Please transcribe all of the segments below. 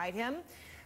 fight him.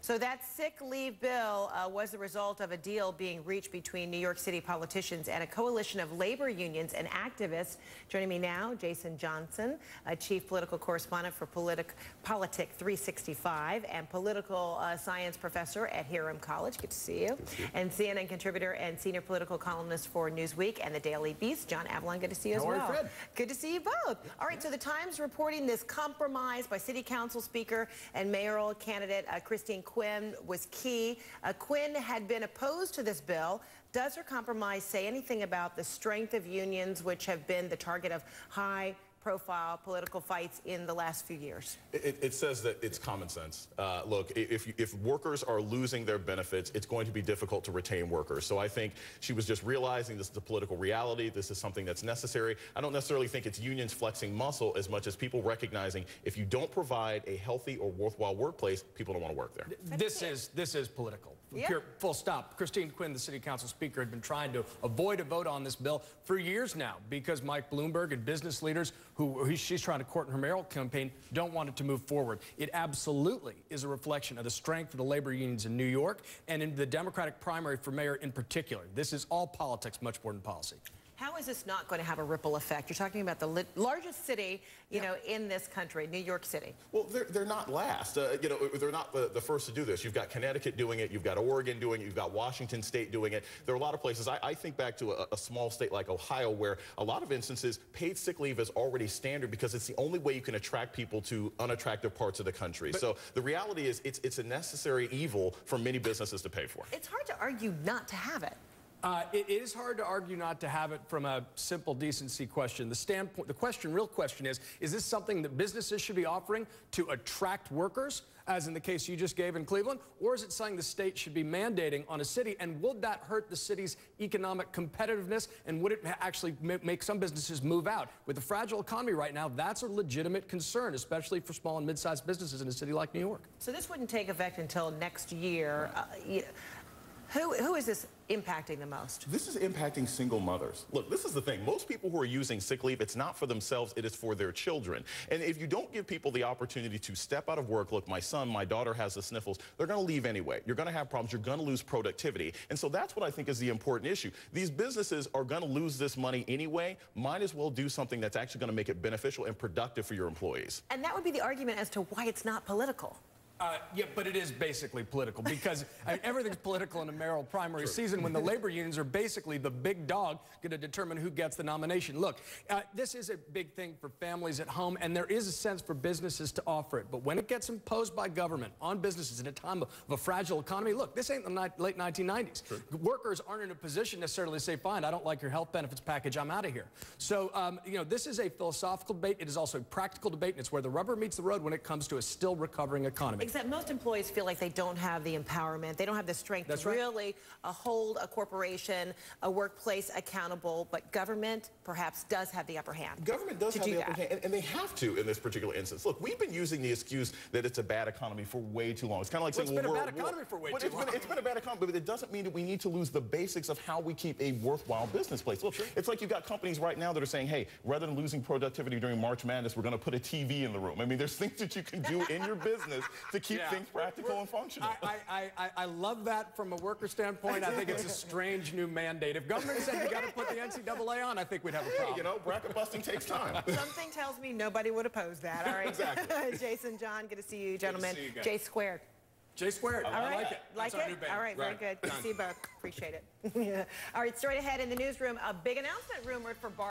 So that sick leave bill was the result of a deal being reached between New York City politicians and a coalition of labor unions and activists. Joining me now, Jason Johnson, a chief political correspondent for Politic 365 and political science professor at Hiram College. Good to see you. And CNN contributor and senior political columnist for Newsweek and the Daily Beast, John Avlon. Good to see you as well. How are you, Fred? Good to see you both. All right, so the Times reporting this compromise by City Council Speaker and mayoral candidate Christine Quinn was key. Quinn had been opposed to this bill. Does her compromise say anything about the strength of unions, which have been the target of high-profile political fights in the last few years? It says that it's common sense. Look, if workers are losing their benefits, it's going to be difficult to retain workers. So I think she was just realizing this is a political reality. This is something that's necessary. I don't necessarily think it's unions flexing muscle as much as people recognizing if you don't provide a healthy or worthwhile workplace, people don't want to work there. This is political. Yeah. Pure, full stop. Christine Quinn, the city council speaker, had been trying to avoid a vote on this bill for years now because Mike Bloomberg and business leaders who she's trying to court in her mayoral campaign don't want it to move forward. It absolutely is a reflection of the strength of the labor unions in New York and in the Democratic primary for mayor in particular. This is all politics, much more than policy. How is this not going to have a ripple effect? You're talking about the largest city, you know, in this country, New York City. Well, they're not last. They're not the first to do this. You've got Connecticut doing it. You've got Oregon doing it. You've got Washington State doing it. There are a lot of places. I think back to a small state like Ohio, where a lot of instances paid sick leave is already standard because it's the only way you can attract people to unattractive parts of the country. So the reality is it's a necessary evil for many businesses to pay for. It's hard to argue not to have it. It is hard to argue not to have it from a simple decency question. The real question is this something that businesses should be offering to attract workers, as in the case you just gave in Cleveland, or is it something the state should be mandating on a city, and would that hurt the city's economic competitiveness, and would it actually make some businesses move out? With the fragile economy right now, that's a legitimate concern, especially for small and mid-sized businesses in a city like New York. So this wouldn't take effect until next year. Who is this impacting the most? This is impacting single mothers. Look, this is the thing. Most people who are using sick leave, it's not for themselves, it is for their children. And if you don't give people the opportunity to step out of work, look, my daughter has the sniffles, they're going to leave anyway. You're going to have problems. You're going to lose productivity. And so that's what I think is the important issue. These businesses are going to lose this money anyway. Might as well do something that's actually going to make it beneficial and productive for your employees. And that would be the argument as to why it's not political. Yeah, but it is basically political because everything's political in a mayoral primary season when the labor unions are basically the big dog going to determine who gets the nomination. Look, this is a big thing for families at home, and there is a sense for businesses to offer it. But when it gets imposed by government on businesses in a time of a fragile economy, look, this ain't the late 1990s. Sure. Workers aren't in a position necessarily to say, fine, I don't like your health benefits package, I'm out of here. So, this is a philosophical debate. It is also a practical debate, and it's where the rubber meets the road when it comes to a still recovering economy. Except most employees feel like they don't have the empowerment, they don't have the strength to really hold a corporation, a workplace accountable, but government perhaps does have the upper hand. Government does have the upper hand, and they have to in this particular instance. Look, we've been using the excuse that it's a bad economy for way too long. It's kind of like saying, it's been a bad economy for way too long. It's been a bad economy, but it doesn't mean that we need to lose the basics of how we keep a worthwhile business place. Look, it's like you've got companies right now that are saying, hey, rather than losing productivity during March Madness, we're going to put a TV in the room. I mean, there's things that you can do in your business to keep things practical and functional. I love that from a worker standpoint. I think it's a strange new mandate. If government said you got to put the NCAA on, I think we'd have a problem. You know, bracket busting takes time. Something tells me nobody would oppose that. All right. Exactly. Jason, John, good to see you, gentlemen. Good to see you guys. J squared. J squared. All right. I like it. Like That's our it? new band. All right, very good. Good to see you both. Appreciate it. All right, straight ahead in the newsroom, a big announcement rumored for